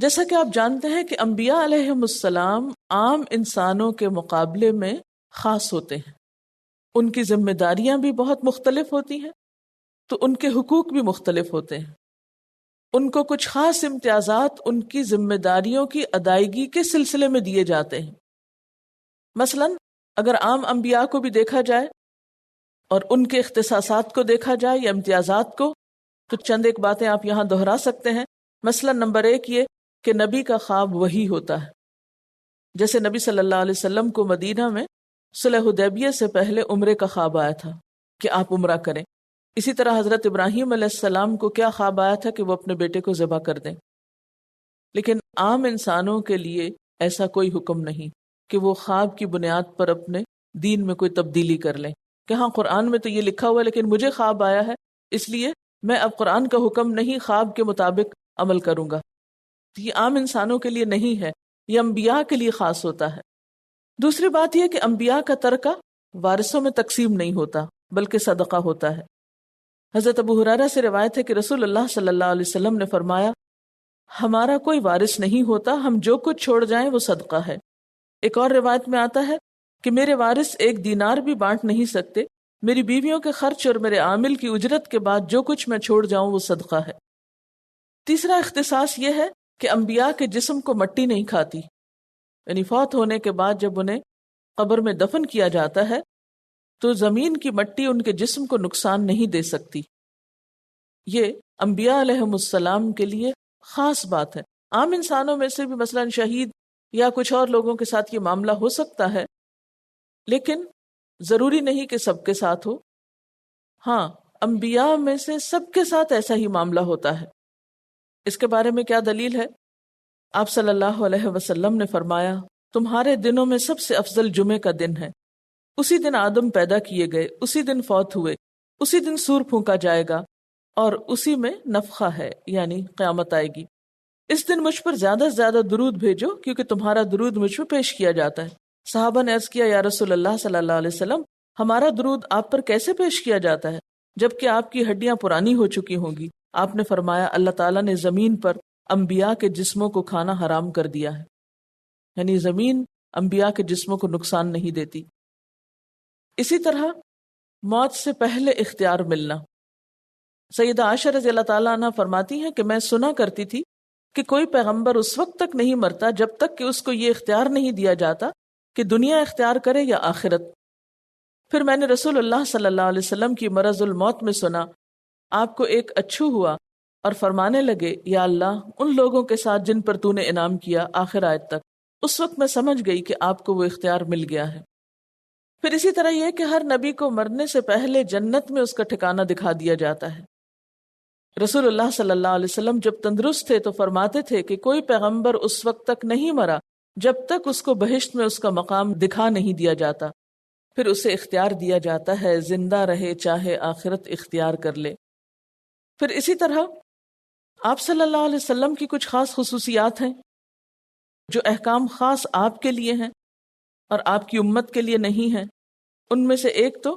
جیسا کہ آپ جانتے ہیں کہ انبیاء علیہم السلام عام انسانوں کے مقابلے میں خاص ہوتے ہیں، ان کی ذمہ داریاں بھی بہت مختلف ہوتی ہیں، تو ان کے حقوق بھی مختلف ہوتے ہیں. ان کو کچھ خاص امتیازات ان کی ذمہ داریوں کی ادائیگی کے سلسلے میں دیے جاتے ہیں. مثلا اگر عام انبیاء کو بھی دیکھا جائے اور ان کے اختصاصات کو دیکھا جائے یا امتیازات کو، تو چند ایک باتیں آپ یہاں دہرا سکتے ہیں. مثلا نمبر 1 یہ کہ نبی کا خواب وحی ہوتا ہے. جیسے نبی صلی اللہ علیہ وسلم کو مدینہ میں صلح حدیبیہ سے پہلے عمرے کا خواب آیا تھا کہ آپ عمرہ کریں. اسی طرح حضرت ابراہیم علیہ السلام کو کیا خواب آیا تھا کہ وہ اپنے بیٹے کو ذبح کر دیں. لیکن عام انسانوں کے لیے ایسا کوئی حکم نہیں کہ وہ خواب کی بنیاد پر اپنے دین میں کوئی تبدیلی کر لیں کہ ہاں قرآن میں تو یہ لکھا ہوا ہے لیکن مجھے خواب آیا ہے اس لیے میں اب قرآن کا حکم نہیں خواب کے مطابق عمل کروں گا. یہ عام انسانوں کے لیے نہیں ہے، یہ انبیاء کے لیے خاص ہوتا ہے. دوسری بات یہ کہ انبیاء کا ترکہ وارثوں میں تقسیم نہیں ہوتا بلکہ صدقہ ہوتا ہے. حضرت ابو ہریرہ سے روایت ہے کہ رسول اللہ صلی اللہ علیہ وسلم نے فرمایا ہمارا کوئی وارث نہیں ہوتا، ہم جو کچھ چھوڑ جائیں وہ صدقہ ہے. ایک اور روایت میں آتا ہے کہ میرے وارث 1 دینار بھی بانٹ نہیں سکتے، میری بیویوں کے خرچ اور میرے عامل کی اجرت کے بعد جو کچھ میں چھوڑ جاؤں وہ صدقہ ہے. تیسرا اختصاص یہ ہے کہ انبیاء کے جسم کو مٹی نہیں کھاتی، یعنی فوت ہونے کے بعد جب انہیں قبر میں دفن کیا جاتا ہے تو زمین کی مٹی ان کے جسم کو نقصان نہیں دے سکتی. یہ انبیاء علیہم السلام کے لیے خاص بات ہے. عام انسانوں میں سے بھی مثلا شہید یا کچھ اور لوگوں کے ساتھ یہ معاملہ ہو سکتا ہے، لیکن ضروری نہیں کہ سب کے ساتھ ہو. ہاں، انبیاء میں سے سب کے ساتھ ایسا ہی معاملہ ہوتا ہے. اس کے بارے میں کیا دلیل ہے؟ آپ صلی اللہ علیہ وسلم نے فرمایا تمہارے دنوں میں سب سے افضل جمعے کا دن ہے. اسی دن آدم پیدا کیے گئے، اسی دن فوت ہوئے، اسی دن سور پھونکا جائے گا اور اسی میں نفخہ ہے یعنی قیامت آئے گی. اس دن مجھ پر زیادہ سے زیادہ درود بھیجو کیونکہ تمہارا درود مجھ پر پیش کیا جاتا ہے. صحابہ نے عرض کیا یا رسول اللہ صلی اللہ علیہ وسلم ہمارا درود آپ پر کیسے پیش کیا جاتا ہے جبکہ آپ کی ہڈیاں پرانی ہو چکی ہوں گی؟ آپ نے فرمایا اللہ تعالیٰ نے زمین پر انبیاء کے جسموں کو کھانا حرام کر دیا ہے، یعنی زمین انبیاء کے جسموں کو نقصان نہیں دیتی. اسی طرح موت سے پہلے اختیار ملنا. سیدہ عائشہ رضی اللہ تعالیٰ عنہ فرماتی ہیں کہ میں سنا کرتی تھی کہ کوئی پیغمبر اس وقت تک نہیں مرتا جب تک کہ اس کو یہ اختیار نہیں دیا جاتا کہ دنیا اختیار کرے یا آخرت. پھر میں نے رسول اللہ صلی اللہ علیہ وسلم کی مرض الموت میں سنا آپ کو ایک اچھو ہوا اور فرمانے لگے یا اللہ ان لوگوں کے ساتھ جن پر تو نے انعام کیا آخر آیت تک. اس وقت میں سمجھ گئی کہ آپ کو وہ اختیار مل گیا ہے. پھر اسی طرح یہ کہ ہر نبی کو مرنے سے پہلے جنت میں اس کا ٹھکانہ دکھا دیا جاتا ہے. رسول اللہ صلی اللہ علیہ وسلم جب تندرست تھے تو فرماتے تھے کہ کوئی پیغمبر اس وقت تک نہیں مرا جب تک اس کو بہشت میں اس کا مقام دکھا نہیں دیا جاتا. پھر اسے اختیار دیا جاتا ہے زندہ رہے چاہے آخرت اختیار کر لے. پھر اسی طرح آپ صلی اللہ علیہ وسلم کی کچھ خاص خصوصیات ہیں جو احکام خاص آپ کے لیے ہیں اور آپ کی امت کے لیے نہیں ہیں. ان میں سے ایک تو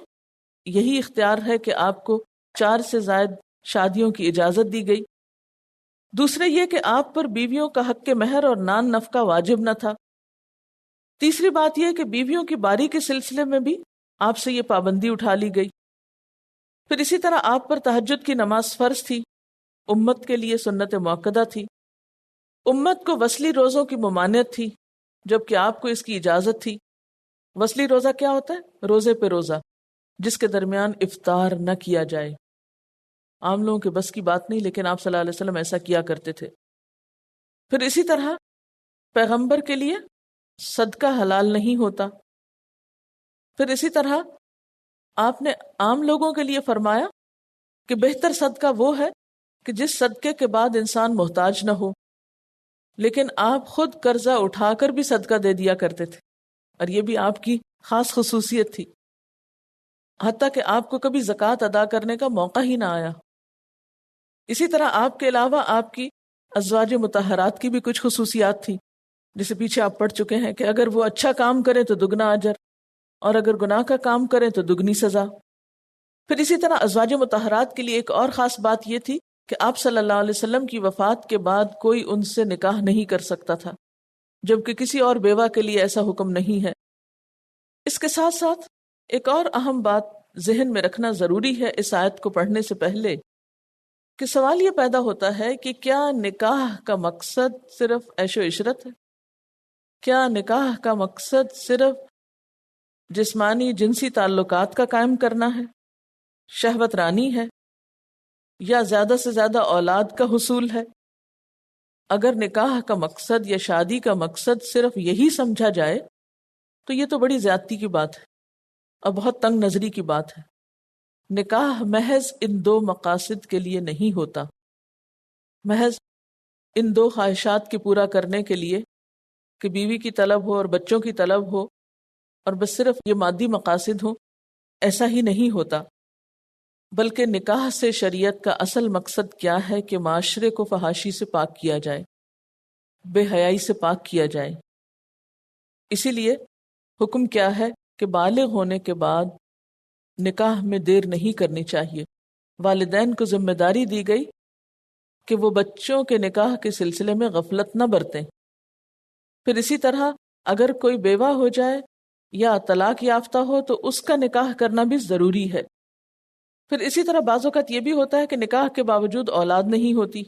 یہی اختیار ہے کہ آپ کو 4 سے زائد شادیوں کی اجازت دی گئی. دوسرے یہ کہ آپ پر بیویوں کا حق مہر اور نان نفقہ واجب نہ تھا. تیسری بات یہ کہ بیویوں کی باری کے سلسلے میں بھی آپ سے یہ پابندی اٹھا لی گئی. پھر اسی طرح آپ پر تہجد کی نماز فرض تھی، امت کے لیے سنت مؤکدہ تھی. امت کو وصلی روزوں کی ممانعت تھی جبکہ آپ کو اس کی اجازت تھی. وصلی روزہ کیا ہوتا ہے؟ روزے پہ روزہ جس کے درمیان افطار نہ کیا جائے. عام لوگوں کے بس کی بات نہیں لیکن آپ صلی اللہ علیہ وسلم ایسا کیا کرتے تھے. پھر اسی طرح پیغمبر کے لیے صدقہ حلال نہیں ہوتا. پھر اسی طرح آپ نے عام لوگوں کے لیے فرمایا کہ بہتر صدقہ وہ ہے کہ جس صدقے کے بعد انسان محتاج نہ ہو. لیکن آپ خود قرضہ اٹھا کر بھی صدقہ دے دیا کرتے تھے اور یہ بھی آپ کی خاص خصوصیت تھی، حتیٰ کہ آپ کو کبھی زکوٰۃ ادا کرنے کا موقع ہی نہ آیا. اسی طرح آپ کے علاوہ آپ کی ازواج مطہرات کی بھی کچھ خصوصیات تھی جسے پیچھے آپ پڑھ چکے ہیں کہ اگر وہ اچھا کام کریں تو دگنا اجر اور اگر گناہ کا کام کریں تو دگنی سزا. پھر اسی طرح ازواج مطہرات کے لیے ایک اور خاص بات یہ تھی کہ آپ صلی اللہ علیہ وسلم کی وفات کے بعد کوئی ان سے نکاح نہیں کر سکتا تھا، جبکہ کسی اور بیوہ کے لیے ایسا حکم نہیں ہے۔ اس کے ساتھ ساتھ ایک اور اہم بات ذہن میں رکھنا ضروری ہے اس آیت کو پڑھنے سے پہلے، کہ سوال یہ پیدا ہوتا ہے کہ کیا نکاح کا مقصد صرف عیش و عشرت ہے؟ کیا نکاح کا مقصد صرف جسمانی جنسی تعلقات کا قائم کرنا ہے، شہوت رانی ہے، یا زیادہ سے زیادہ اولاد کا حصول ہے؟ اگر نکاح کا مقصد یا شادی کا مقصد صرف یہی سمجھا جائے تو یہ تو بڑی زیادتی کی بات ہے اور بہت تنگ نظری کی بات ہے۔ نکاح محض ان دو مقاصد کے لیے نہیں ہوتا، محض ان دو خواہشات کے پورا کرنے کے لیے کہ بیوی کی طلب ہو اور بچوں کی طلب ہو اور بس صرف یہ مادی مقاصد ہوں، ایسا ہی نہیں ہوتا، بلکہ نکاح سے شریعت کا اصل مقصد کیا ہے کہ معاشرے کو فحاشی سے پاک کیا جائے، بے حیائی سے پاک کیا جائے۔ اسی لیے حکم کیا ہے کہ بالغ ہونے کے بعد نکاح میں دیر نہیں کرنی چاہیے۔ والدین کو ذمہ داری دی گئی کہ وہ بچوں کے نکاح کے سلسلے میں غفلت نہ برتیں۔ پھر اسی طرح اگر کوئی بیوہ ہو جائے یا طلاق یافتہ ہو تو اس کا نکاح کرنا بھی ضروری ہے۔ پھر اسی طرح بعض اوقات یہ بھی ہوتا ہے کہ نکاح کے باوجود اولاد نہیں ہوتی،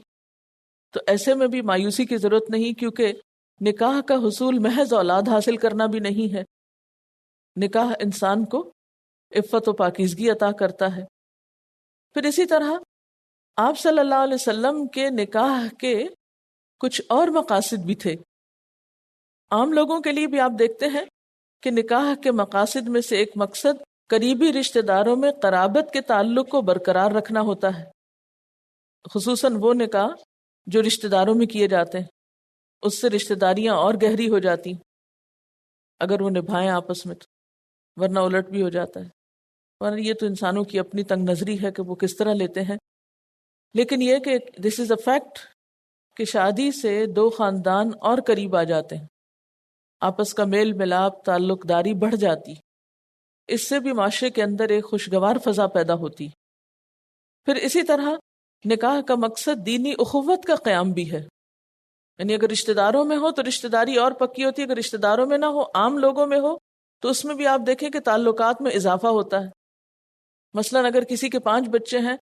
تو ایسے میں بھی مایوسی کی ضرورت نہیں، کیونکہ نکاح کا حصول محض اولاد حاصل کرنا بھی نہیں ہے۔ نکاح انسان کو عفت و پاکیزگی عطا کرتا ہے۔ پھر اسی طرح آپ صلی اللہ علیہ وسلم کے نکاح کے کچھ اور مقاصد بھی تھے۔ عام لوگوں کے لیے بھی آپ دیکھتے ہیں کہ نکاح کے مقاصد میں سے ایک مقصد قریبی رشتہ داروں میں قرابت کے تعلق کو برقرار رکھنا ہوتا ہے، خصوصاً وہ نکاح جو رشتہ داروں میں کیے جاتے ہیں، اس سے رشتہ داریاں اور گہری ہو جاتی اگر وہ نبھائیں آپس میں، تو ورنہ الٹ بھی ہو جاتا ہے۔ ورنہ یہ تو انسانوں کی اپنی تنگ نظری ہے کہ وہ کس طرح لیتے ہیں، لیکن یہ کہ دس از اے فیکٹ کہ شادی سے دو خاندان اور قریب آ جاتے ہیں، آپس کا میل ملاپ تعلق داری بڑھ جاتی، اس سے بھی معاشرے کے اندر ایک خوشگوار فضا پیدا ہوتی۔ پھر اسی طرح نکاح کا مقصد دینی اخوت کا قیام بھی ہے، یعنی اگر رشتہ داروں میں ہو تو رشتہ داری اور پکی ہوتی ہے، اگر رشتہ داروں میں نہ ہو، عام لوگوں میں ہو، تو اس میں بھی آپ دیکھیں کہ تعلقات میں اضافہ ہوتا ہے۔ مثلا اگر کسی کے 5 بچے ہیں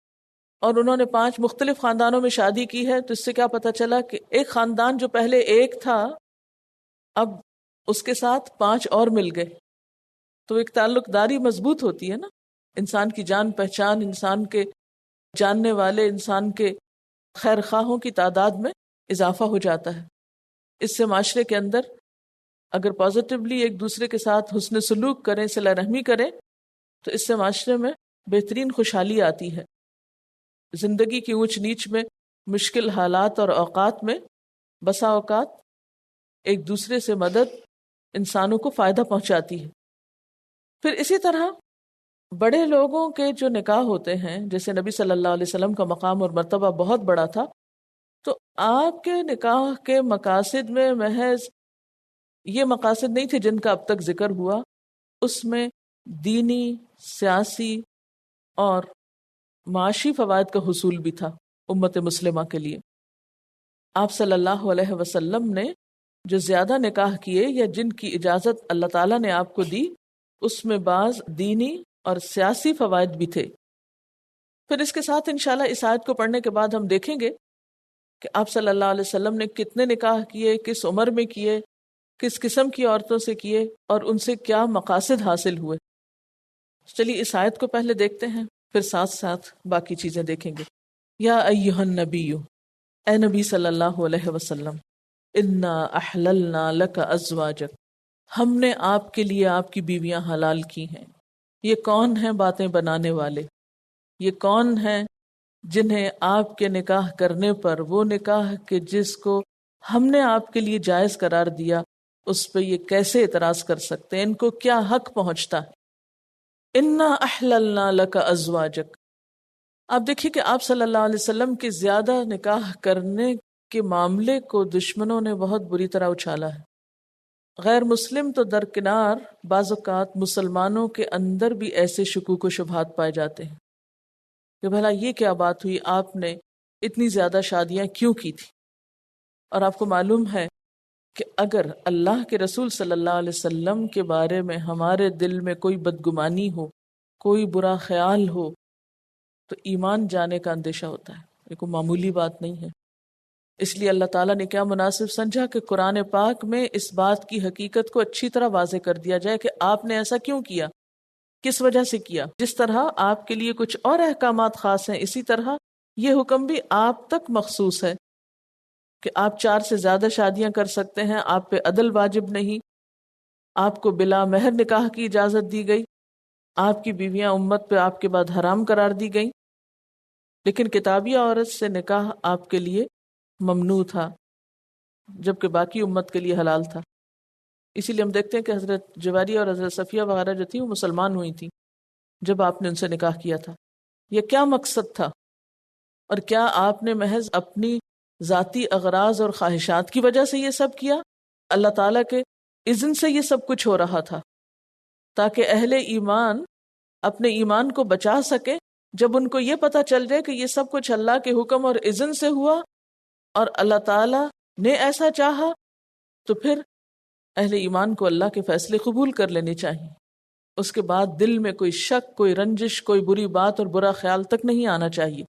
اور انہوں نے 5 مختلف خاندانوں میں شادی کی ہے، تو اس سے کیا پتہ چلا کہ ایک خاندان جو پہلے ایک تھا اب اس کے ساتھ 5 اور مل گئے، تو ایک تعلق داری مضبوط ہوتی ہے نا، انسان کی جان پہچان، انسان کے جاننے والے، انسان کے خیر خواہوں کی تعداد میں اضافہ ہو جاتا ہے۔ اس سے معاشرے کے اندر اگر پازیٹیولی ایک دوسرے کے ساتھ حسن سلوک کریں، صلہ رحمی کریں، تو اس سے معاشرے میں بہترین خوشحالی آتی ہے۔ زندگی کی اونچ نیچ میں، مشکل حالات اور اوقات میں بسا اوقات ایک دوسرے سے مدد انسانوں کو فائدہ پہنچاتی ہے۔ پھر اسی طرح بڑے لوگوں کے جو نکاح ہوتے ہیں، جیسے نبی صلی اللہ علیہ وسلم کا مقام اور مرتبہ بہت بڑا تھا، تو آپ کے نکاح کے مقاصد میں محض یہ مقاصد نہیں تھے جن کا اب تک ذکر ہوا، اس میں دینی، سیاسی اور معاشی فوائد کا حصول بھی تھا امت مسلمہ کے لیے۔ آپ صلی اللہ علیہ وسلم نے جو زیادہ نکاح کیے یا جن کی اجازت اللہ تعالیٰ نے آپ کو دی، اس میں بعض دینی اور سیاسی فوائد بھی تھے۔ پھر اس کے ساتھ انشاءاللہ اس آیت کو پڑھنے کے بعد ہم دیکھیں گے کہ آپ صلی اللہ علیہ وسلم نے کتنے نکاح کیے، کس عمر میں کیے، کس قسم کی عورتوں سے کیے اور ان سے کیا مقاصد حاصل ہوئے۔ چلیے اس آیت کو پہلے دیکھتے ہیں، پھر ساتھ ساتھ باقی چیزیں دیکھیں گے۔ یا ایہا النبی، اے نبی صلی اللہ علیہ وسلم، انا احللنا لک ازواجک، ہم نے آپ کے لیے آپ کی بیویاں حلال کی ہیں۔ یہ کون ہیں باتیں بنانے والے؟ یہ کون ہیں جنہیں آپ کے نکاح کرنے پر وہ نکاح کہ جس کو ہم نے آپ کے لیے جائز قرار دیا، اس پہ یہ کیسے اعتراض کر سکتے ہیں؟ ان کو کیا حق پہنچتا ہے؟ انا احللنا لک ازواجک، آپ دیکھیے کہ آپ صلی اللہ علیہ وسلم کے زیادہ نکاح کرنے کے معاملے کو دشمنوں نے بہت بری طرح اچھالا ہے۔ غیر مسلم تو درکنار، بعض اوقات مسلمانوں کے اندر بھی ایسے شکوک و شبہات پائے جاتے ہیں کہ بھلا یہ کیا بات ہوئی، آپ نے اتنی زیادہ شادیاں کیوں کی تھی. اور آپ کو معلوم ہے کہ اگر اللہ کے رسول صلی اللہ علیہ وسلم کے بارے میں ہمارے دل میں کوئی بدگمانی ہو، کوئی برا خیال ہو، تو ایمان جانے کا اندیشہ ہوتا ہے. یہ کوئی معمولی بات نہیں ہے. اس لیے اللہ تعالیٰ نے کیا مناسب سمجھا کہ قرآن پاک میں اس بات کی حقیقت کو اچھی طرح واضح کر دیا جائے کہ آپ نے ایسا کیوں کیا، کس وجہ سے کیا. جس طرح آپ کے لیے کچھ اور احکامات خاص ہیں، اسی طرح یہ حکم بھی آپ تک مخصوص ہے کہ آپ 4 سے زیادہ شادیاں کر سکتے ہیں، آپ پہ عدل واجب نہیں، آپ کو بلا مہر نکاح کی اجازت دی گئی، آپ کی بیویاں امت پہ آپ کے بعد حرام قرار دی گئیں، لیکن کتابی عورت سے نکاح آپ کے لیے ممنوع تھا جبکہ باقی امت کے لیے حلال تھا. اسی لیے ہم دیکھتے ہیں کہ حضرت جواری اور حضرت صفیہ وغیرہ جو تھیں وہ مسلمان ہوئی تھیں جب آپ نے ان سے نکاح کیا تھا. یہ کیا مقصد تھا؟ اور کیا آپ نے محض اپنی ذاتی اغراض اور خواہشات کی وجہ سے یہ سب کیا؟ اللہ تعالیٰ کے اذن سے یہ سب کچھ ہو رہا تھا تاکہ اہل ایمان اپنے ایمان کو بچا سکے. جب ان کو یہ پتہ چل جائے کہ یہ سب کچھ اللہ کے حکم اور اذن سے ہوا اور اللہ تعالیٰ نے ایسا چاہا، تو پھر اہل ایمان کو اللہ کے فیصلے قبول کر لینے چاہیے. اس کے بعد دل میں کوئی شک، کوئی رنجش، کوئی بری بات اور برا خیال تک نہیں آنا چاہیے.